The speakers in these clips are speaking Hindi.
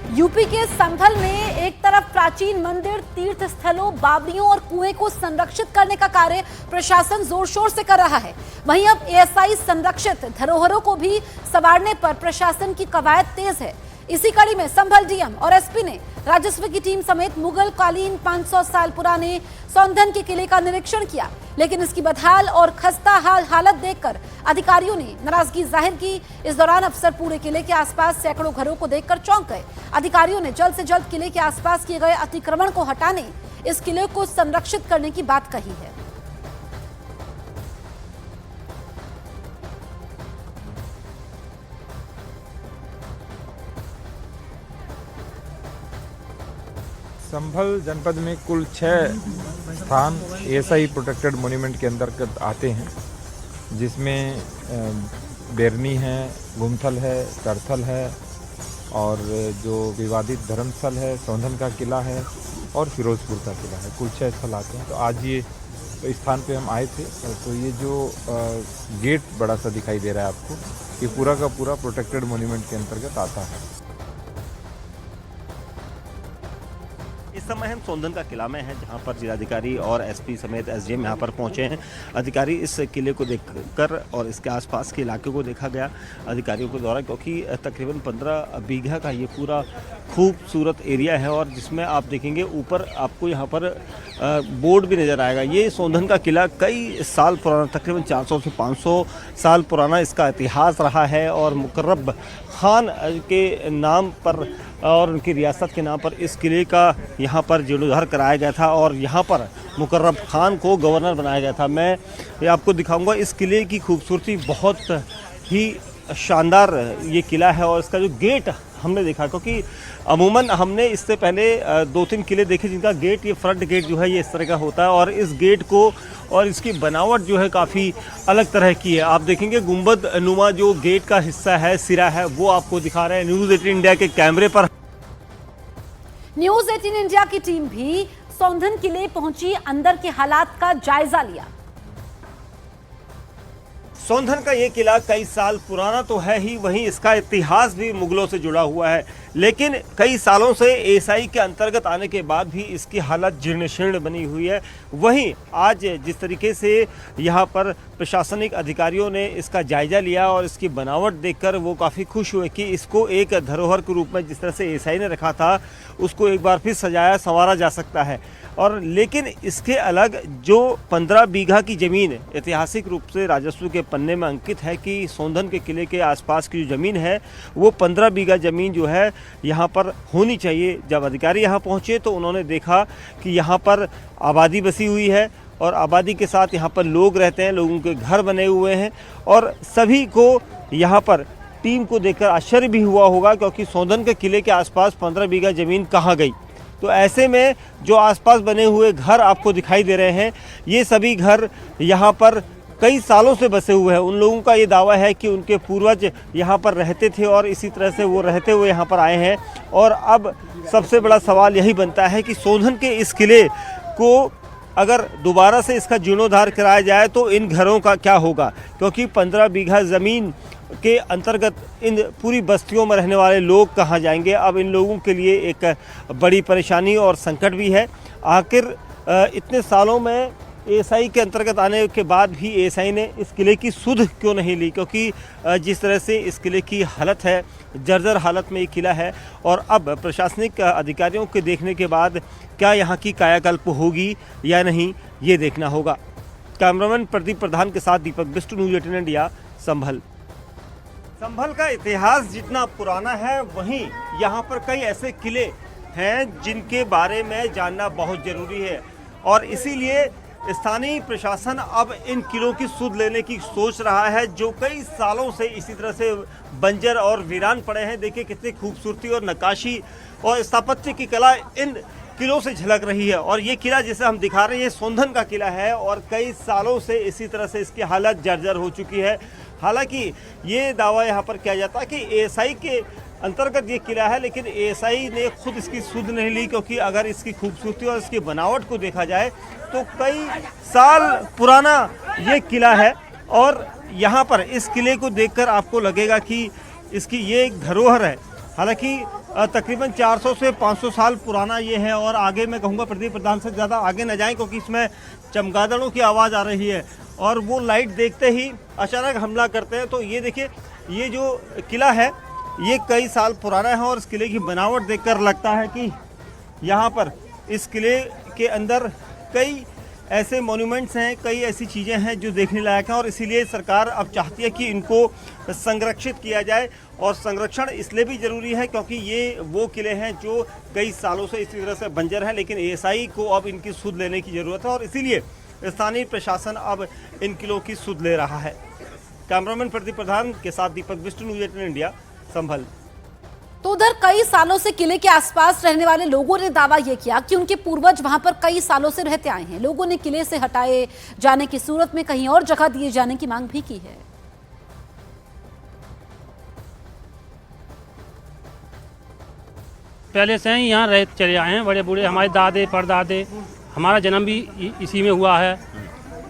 यूपी के संभल में एक तरफ प्राचीन मंदिर, तीर्थ स्थलों, बावड़ियों और कुएं को संरक्षित करने का कार्य प्रशासन जोर शोर से कर रहा है। वहीं अब एएसआई संरक्षित धरोहरों को भी संवारने पर प्रशासन की कवायद तेज है। इसी कड़ी में संभल डीएम और एसपी ने राजस्व की टीम समेत मुगल कालीन 500 साल पुराने सौंधन के किले का निरीक्षण किया, लेकिन इसकी बदहाल और खस्ता हालत देखकर अधिकारियों ने नाराजगी जाहिर की। इस दौरान अफसर पूरे किले के आसपास सैकड़ों घरों को देखकर चौंक गए। अधिकारियों ने जल्द से जल्द किले के आसपास किए गए अतिक्रमण को हटाने, इस किले को संरक्षित करने की बात कही है। संभल जनपद में कुल 6 स्थान एएसआई प्रोटेक्टेड मॉन्यूमेंट के अंतर्गत आते हैं, जिसमें बेरनी है, गुमथल है, तरथल है और जो विवादित धर्मस्थल है, सौंधन का किला है और फिरोजपुर का किला है। कुल 6 स्थल आते हैं। तो आज ये स्थान पे हम आए थे, तो ये जो गेट बड़ा सा दिखाई दे रहा है आपको, ये पूरा का पूरा प्रोटेक्टेड मॉन्यूमेंट के अंतर्गत आता है। इस समय हम सौंधन का किला में हैं, जहां पर जिलाधिकारी और एसपी समेत एसडीएम यहां पर पहुंचे हैं। अधिकारी इस किले को देखकर और इसके आसपास के इलाके को देखा गया अधिकारियों के द्वारा, क्योंकि तकरीबन 15 बीघा का ये पूरा खूबसूरत एरिया है और जिसमें आप देखेंगे ऊपर आपको यहाँ पर बोर्ड भी नज़र आएगा। ये सौंधन का किला कई साल पुराना, तकरीबन 400 से 500 साल पुराना इसका इतिहास रहा है और मुकर्रब खान के नाम पर और उनकी रियासत के नाम पर इस किले का यहाँ पर जीर्णोद्धार कराया गया था और यहाँ पर मुकर्रब खान को गवर्नर बनाया गया था। मैं ये आपको दिखाऊंगा। इस किले की खूबसूरती बहुत ही शानदार ये किला है और इसका जो गेट हमने देखा, क्योंकि अमूमन हमने इससे पहले 2-3 किले देखे जिनका गेट, ये फ्रंट गेट जो है ये इस तरह का होता है और इस गेट को और इसकी बनावट जो है काफ़ी अलग तरह की है। आप देखेंगे गुंबद नुमा जो गेट का हिस्सा है, सिरा है, वो आपको दिखा रहे हैं न्यूज़ 18 इंडिया के कैमरे पर। न्यूज़ 18 इंडिया की टीम भी सौंधन किले पहुंची, अंदर के हालात का जायजा लिया। सौंधन का ये किला कई साल पुराना तो है ही, वहीं इसका इतिहास भी मुगलों से जुड़ा हुआ है, लेकिन कई सालों से एएसआई के अंतर्गत आने के बाद भी इसकी हालत जीर्ण शीर्ण बनी हुई है। वहीं आज जिस तरीके से यहाँ पर प्रशासनिक अधिकारियों ने इसका जायजा लिया और इसकी बनावट देखकर वो काफ़ी खुश हुए कि इसको एक धरोहर के रूप में जिस तरह से एएसआई ने रखा था उसको एक बार फिर सजाया संवारा जा सकता है। और लेकिन इसके अलग जो 15 बीघा की ज़मीन ऐतिहासिक रूप से राजस्व के पन्ने में अंकित है कि सौंधन के किले के आसपास की जो ज़मीन है वो 15 बीघा ज़मीन जो है यहाँ पर होनी चाहिए। जब अधिकारी यहाँ पहुँचे तो उन्होंने देखा कि यहाँ पर आबादी बसी हुई है और आबादी के साथ यहाँ पर लोग रहते हैं, लोगों के घर बने हुए हैं और सभी को यहाँ पर टीम को देखकर आश्चर्य भी हुआ होगा, क्योंकि सौंधन के किले के आसपास 15 बीघा ज़मीन कहाँ गई। तो ऐसे में जो आसपास बने हुए घर आपको दिखाई दे रहे हैं, ये सभी घर यहाँ पर कई सालों से बसे हुए हैं। उन लोगों का ये दावा है कि उनके पूर्वज यहाँ पर रहते थे और इसी तरह से वो रहते हुए यहाँ पर आए हैं। और अब सबसे बड़ा सवाल यही बनता है कि सौंधन के इस किले को अगर दोबारा से इसका जीर्णोद्धार कराया जाए तो इन घरों का क्या होगा, क्योंकि 15 बीघा ज़मीन के अंतर्गत इन पूरी बस्तियों में रहने वाले लोग कहाँ जाएंगे। अब इन लोगों के लिए एक बड़ी परेशानी और संकट भी है। आखिर इतने सालों में एएसआई के अंतर्गत आने के बाद भी एएसआई ने इस किले की सुध क्यों नहीं ली, क्योंकि जिस तरह से इस किले की हालत है, जर्जर हालत में ये किला है। और अब प्रशासनिक अधिकारियों के देखने के बाद क्या यहाँ की कायाकल्प होगी या नहीं, ये देखना होगा। कैमरामैन प्रदीप प्रधान के साथ दीपक बिष्ट, न्यूज़ 18 इंडिया, संभल। संभल का इतिहास जितना पुराना है, वहीं यहाँ पर कई ऐसे किले हैं जिनके बारे में जानना बहुत ज़रूरी है और इसीलिए स्थानीय प्रशासन अब इन किलों की सुध लेने की सोच रहा है, जो कई सालों से इसी तरह से बंजर और वीरान पड़े हैं। देखिए कितनी खूबसूरती और नक्काशी और स्थापत्य की कला इन किलों से झलक रही है। और ये किला जिसे हम दिखा रहे हैं ये सौंधन का किला है और कई सालों से इसी तरह से इसकी हालत जर्जर हो चुकी है। हालांकि ये दावा यहाँ पर किया जाता है कि एएसआई के अंतर्गत ये किला है, लेकिन एएसआई ने खुद इसकी सुध नहीं ली, क्योंकि अगर इसकी खूबसूरती और इसकी बनावट को देखा जाए तो कई साल पुराना ये किला है। और यहाँ पर इस किले को देखकर आपको लगेगा कि इसकी ये एक धरोहर है हालांकि तकरीबन 400 से 500 साल पुराना ये है और आगे मैं कहूँगा प्रदीप प्रधान से ज़्यादा आगे न जाएं क्योंकि इसमें चमगादड़ों की आवाज़ आ रही है और वो लाइट देखते ही अचानक हमला करते हैं। तो ये देखिए, ये जो किला है ये कई साल पुराना है और इस किले की बनावट देखकर लगता है कि यहाँ पर इस किले के अंदर कई ऐसे मॉन्यूमेंट्स हैं, कई ऐसी चीज़ें हैं जो देखने लायक हैं और इसीलिए सरकार अब चाहती है कि इनको संरक्षित किया जाए। और संरक्षण इसलिए भी ज़रूरी है क्योंकि ये वो किले हैं जो कई सालों से इसी तरह से बंजर हैं, लेकिन एएसआई को अब इनकी सुध लेने की ज़रूरत है और इसीलिए स्थानीय प्रशासन अब इन किलों की सुध ले रहा है। कैमरामैन प्रदीप प्रधान के साथ दीपक बिष्ट, न्यूज़ 18 इंडिया, संभल। तो उधर कई सालों से किले के आसपास रहने वाले लोगों ने दावा यह किया कि उनके पूर्वज वहां पर कई सालों से रहते आए हैं। लोगों ने किले से हटाए जाने की सूरत में कहीं और जगह दिए जाने की मांग भी की है। पहले से ही यहाँ रह चले आए हैं, बड़े बूढ़े हमारे दादे परदादे, हमारा जन्म भी इसी में हुआ है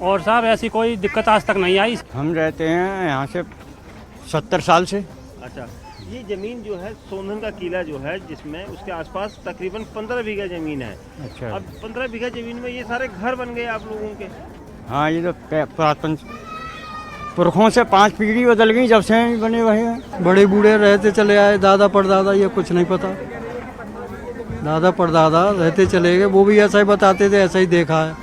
और साहब ऐसी कोई दिक्कत आज तक नहीं आई। हम रहते हैं यहाँ से 70 साल से। अच्छा, ये ज़मीन जो है सोंधन का किला जो है जिसमें उसके आसपास तकरीबन 15 बीघा ज़मीन है। अच्छा। अब 15 बीघा ज़मीन में ये सारे घर बन गए आप लोगों के? हाँ, ये तो पुरातन पुरखों से 5 पीढ़ी बदल गई जब से बने हुए हैं। बड़े बूढ़े रहते चले आए, दादा परदादा ये कुछ नहीं पता। दादा परदादा रहते चले गए, वो भी ऐसा ही बताते थे, ऐसा ही देखा है।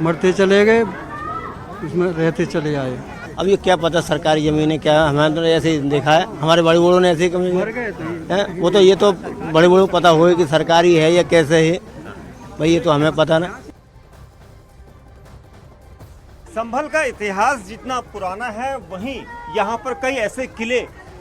मरते चले गए, उसमें रहते चले आए। अब ये क्या पता सरकारी ज़मीन है क्या, हमें तो ऐसे ही देखा है, हमारे बड़े बूढ़ों ने ऐसे ही कमी है। वो तो ये तो बड़े बूढ़ों को पता होगा कि सरकारी है या कैसे है, भाई ये तो हमें पता ना। संभल का इतिहास जितना पुराना है वहीं यहाँ पर कई ऐसे किले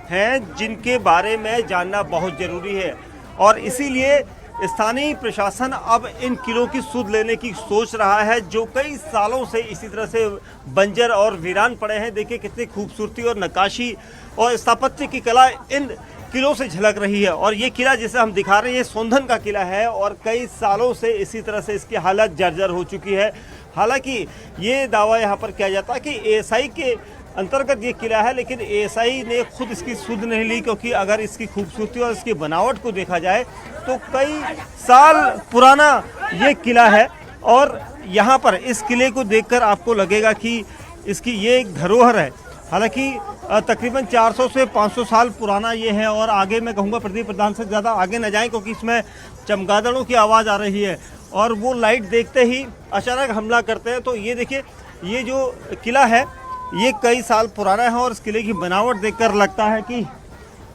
हैं जिनके बारे में जानना बहुत ज़रूरी है और इसीलिए स्थानीय प्रशासन अब इन किलों की सुध लेने की सोच रहा है जो कई सालों से इसी तरह से बंजर और वीरान पड़े हैं। देखिए कितनी खूबसूरती और नक्काशी और स्थापत्य की कला इन किलों से झलक रही है। और ये किला जिसे हम दिखा रहे हैं ये सोंधन का किला है और कई सालों से इसी तरह से इसकी हालत जर्जर हो चुकी है। हालांकि ये दावा यहाँ पर किया जाता है कि एएसआई के अंतर्गत ये किला है, लेकिन एएसआई ने खुद इसकी सुध नहीं ली क्योंकि अगर इसकी खूबसूरती और इसकी बनावट को देखा जाए तो कई साल पुराना ये किला है और यहाँ पर इस किले को देखकर आपको लगेगा कि इसकी ये एक धरोहर है। हालांकि तकरीबन 400 से 500 साल पुराना ये है और आगे मैं कहूँगा प्रदीप प्रधान से ज़्यादा आगे न जाएं क्योंकि इसमें चमगादड़ों की आवाज़ आ रही है और वो लाइट देखते ही अचानक हमला करते हैं। तो ये देखिए, ये जो किला है ये कई साल पुराना है और इस किले की बनावट देखकर लगता है कि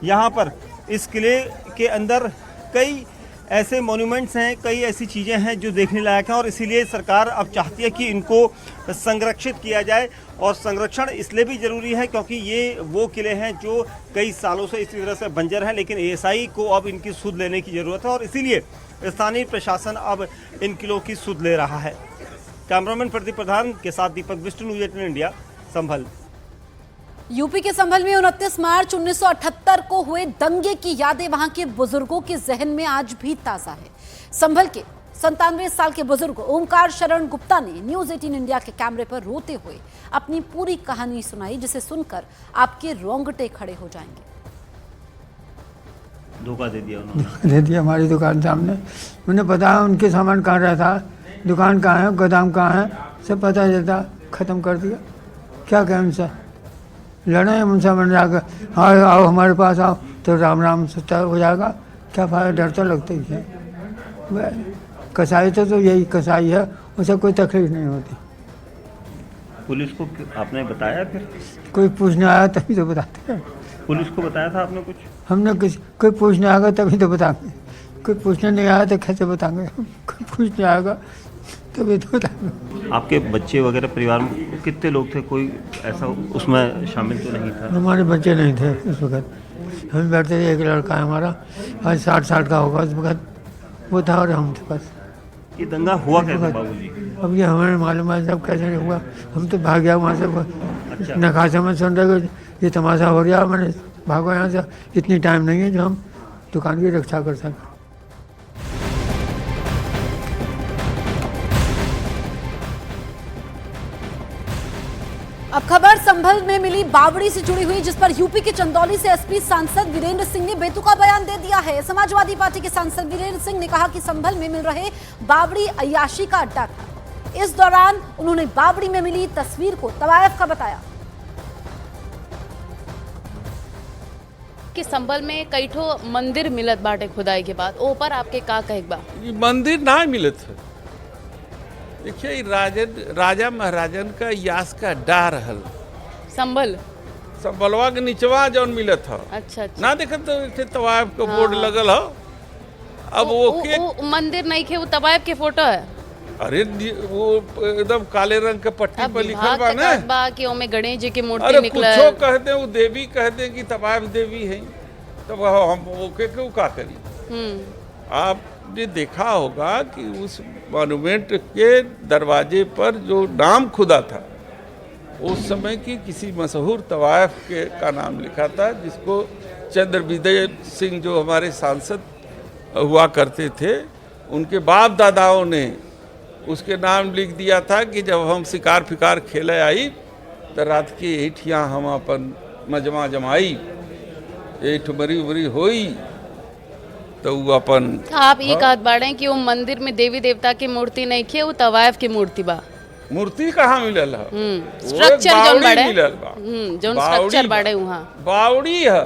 यहाँ पर इस किले के अंदर कई ऐसे मॉन्यूमेंट्स हैं, कई ऐसी चीज़ें हैं जो देखने लायक हैं और इसीलिए सरकार अब चाहती है कि इनको संरक्षित किया जाए। और संरक्षण इसलिए भी ज़रूरी है क्योंकि ये वो किले हैं जो कई सालों से इसी तरह से बंजर हैं, लेकिन एएसआई को अब इनकी सुध लेने की ज़रूरत है और इसीलिए स्थानीय प्रशासन अब इन किलों की सुध ले रहा है। कैमरामैन प्रदीप प्रधान के साथ दीपक बिष्ट, न्यूज़ 18 इंडिया, संभल। यूपी के संभल में 29 मार्च 1978 को हुए दंगे की यादें वहां के बुजुर्गों के जहन में आज भी ताजा है। संभल के 97 साल के बुजुर्ग ओमकार शरण गुप्ता ने न्यूज़ 18 इंडिया के कैमरे पर रोते हुए अपनी पूरी कहानी सुनाई, जिसे सुनकर आपके रोंगटे खड़े हो जाएंगे। धोखा दे दिया उन्होंने। दे दिया हमारी दुकान सामने। मैंने बताया उनके सामान कहाँ रहता है, दुकान कहाँ है, गोदाम कहाँ है, सब पता चलता। ख़त्म कर दिया। क्या कहें उनसे, लड़े उनसे। मैंने जाकर हाँ आओ हमारे पास आओ तो राम राम सच्चा हो जाएगा। क्या फायदा, डर तो लगता ही है। कसाई तो यही कसाई है, उसे कोई तकलीफ नहीं होती। पुलिस को आपने बताया? फिर कोई पूछने आया तभी तो बताते हैं। पुलिस को बताया था आपने कुछ? हमने कोई पूछने आएगा तभी तो बताएंगे, कोई पूछने नहीं आया तो कैसे बताएंगे। कोई पूछने आएगा तभी तो बताएंगे। आपके बच्चे वगैरह परिवार में कितने लोग थे? कोई ऐसा उसमें शामिल तो नहीं था? हमारे बच्चे नहीं थे उस वक्त। हम बैठते थे, एक लड़का है हमारा आज 60 साल का होगा उस वक्त, वो था और हम थे बस। ये दंगा हुआ कैसे बाबूजी? अब ये हमें मालूम है सब कैसे हुआ। हम तो भाग गया वहाँ से। अच्छा। नखासा में सुन रहे ये तमाशा हो रहा, मैंने भागो यहाँ से। इतनी टाइम नहीं है जो हम दुकान की रक्षा कर सकें। अब खबर संभल संभल में मिली बावड़ी से जुड़ी हुई, जिस पर यूपी के चंदौली से एसपी सांसद वीरेंद्र सिंह ने बेतुका बयान दे दिया है। समाजवादी पार्टी के सांसद वीरेंद्र सिंह ने कहा कि संभल में मिल रहे बावड़ी अय्याशी का अड्डा था। इस दौरान उन्होंने बावड़ी में मिली तस्वीर को तवायफ का बताया कि संभल में कई ठो मंदिर मिलत बाटे खुदाई के बाद, ओ पर आपके का कहेक बा? मंदिर ना मिलत है। देखिए राजा महाराजन का यास का अड्डा रहल संभलवा के निचवा जौन मिलत था। अच्छा। ना देखत तो तवायफ का बोर्ड लगल हो। अब वो मंदिर नहीं खे, वो तवायफ के फोटो है। अरे वो एकदम काले रंग के पट्टी पर लिखल बा ना बा कि ओमे गणेश जी की मूर्ति निकला है। कुछो कह दे वो देवी कह दे कि तवायफ देवी है, तब हम ओके क्यों का करी। आपने देखा होगा कि उस मॉन्यूमेंट के दरवाजे पर जो नाम खुदा था उस समय की किसी मशहूर तवायफ के का नाम लिखा था, जिसको चंद्र विजय सिंह जो हमारे सांसद हुआ करते थे उनके बाप दादाओं ने उसके नाम लिख दिया था कि जब हम शिकार फिकार खेले आई तो रात की एठिया हम अपन मजमा जमाई एठ मरी उमरी होई तो वो अपन। आप ये कहत बाड़े कि वो मंदिर में देवी देवता की मूर्ति नहीं खे, वो तवायफ की मूर्ति बा। मूर्ति कहाँ मिलल है? स्ट्रक्चर जोन बाड़े मिलल बा। जोन स्ट्रक्चर बाड़े वहाँ बावड़ी है।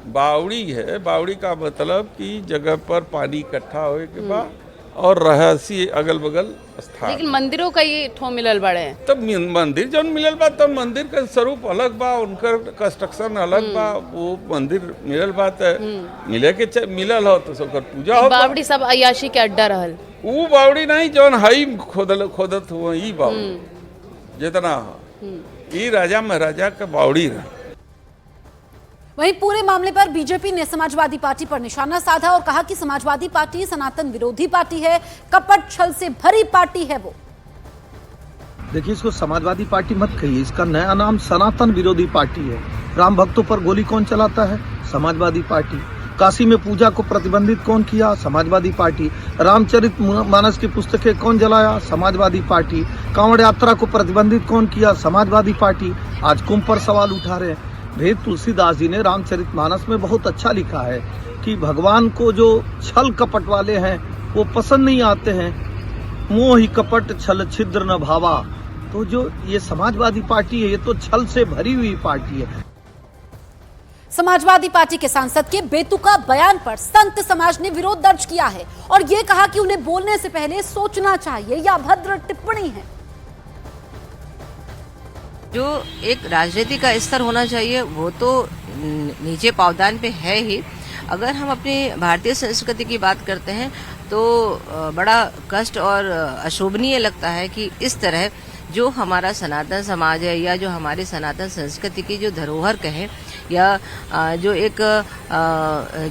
बावड़ी है। बावड़ी का मतलब कि जगह पर पानी इकट्ठा होए के बाद और रहसी अगल बगल स्थान। लेकिन मंदिरों का ये ठो मिलल बड़े तब मंदिर जौन मिलल बा तब मंदिर का स्वरूप अलग बा, उनकर कंस्ट्रक्शन अलग बा। वो मंदिर मिलल बा त मिले के मिलल हो तो सबकर पूजा हो। बावड़ी सब अय्याशी के अड्डा रहल। वो बावड़ी नहीं जौन हई खोदत हुआ ई बावड़ी जितना ई राजा महाराजा का बावड़ी रहा। वहीं पूरे मामले पर बीजेपी ने समाजवादी पार्टी पर निशाना साधा और कहा कि समाजवादी पार्टी सनातन विरोधी पार्टी है, कपट छल से भरी पार्टी है वो। देखिए, इसको समाजवादी पार्टी मत कहिए, इसका नया नाम सनातन विरोधी पार्टी है। राम भक्तों पर गोली कौन चलाता है? समाजवादी पार्टी। काशी में पूजा को प्रतिबंधित कौन किया? समाजवादी पार्टी। रामचरित मानस की पुस्तकें कौन जलाया? समाजवादी पार्टी। कांवड़ यात्रा को प्रतिबंधित कौन किया? समाजवादी पार्टी। आज कुंभ पर सवाल उठा रहे हैं। भेद तुलसीदास जी ने रामचरितमानस में बहुत अच्छा लिखा है कि भगवान को जो छल कपट वाले हैं वो पसंद नहीं आते हैं। मोह ही कपट छल छिद्र न भावा। तो जो ये समाजवादी पार्टी है ये तो छल से भरी हुई पार्टी है। समाजवादी पार्टी के सांसद के बेतुका बयान पर संत समाज ने विरोध दर्ज किया है और ये कहा कि उन्हें बोलने से पहले सोचना चाहिए। यह अभद्र टिप्पणी है। जो एक राजनीति का स्तर होना चाहिए वो तो नीचे पावदान पे है ही। अगर हम अपनी भारतीय संस्कृति की बात करते हैं तो बड़ा कष्ट और अशोभनीय लगता है कि इस तरह जो हमारा सनातन समाज है या जो हमारी सनातन संस्कृति की जो धरोहर कहें या जो एक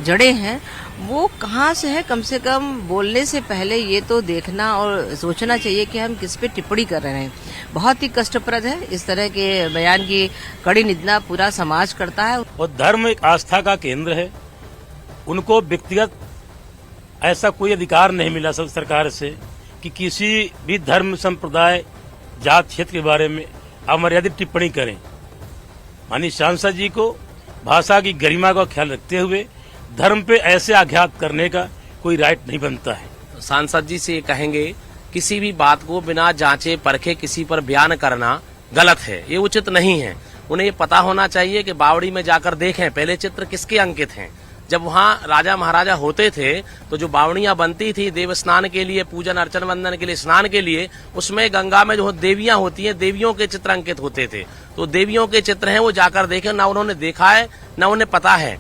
जड़ें हैं वो कहाँ से है। कम से कम बोलने से पहले ये तो देखना और सोचना चाहिए कि हम किस पे टिप्पणी कर रहे हैं। बहुत ही कष्टप्रद है। इस तरह के बयान की कड़ी निंदा पूरा समाज करता है। और धर्म एक आस्था का केंद्र है, उनको व्यक्तिगत ऐसा कोई अधिकार नहीं मिला सब सरकार से कि किसी भी धर्म संप्रदाय जात क्षेत्र के बारे में अमर्यादित टिप्पणी करें। माननीय सांसद जी को भाषा की गरिमा का ख्याल रखते हुए धर्म पे ऐसे आघात करने का कोई राइट नहीं बनता है। सांसद जी से कहेंगे किसी भी बात को बिना जांचे परखे किसी पर बयान करना गलत है, ये उचित नहीं है। उन्हें ये पता होना चाहिए कि बावड़ी में जाकर देखें पहले चित्र किसके अंकित हैं। जब वहाँ राजा महाराजा होते थे तो जो बावड़ियां बनती थी देव स्नान के लिए, पूजन अर्चन वंदन के लिए, स्नान के लिए, उसमें गंगा में जो देवियां होती हैं देवियों के चित्र अंकित होते थे। तो देवियों के चित्र हैं वो जाकर देखें, ना उन्होंने देखा है ना उन्हें पता है।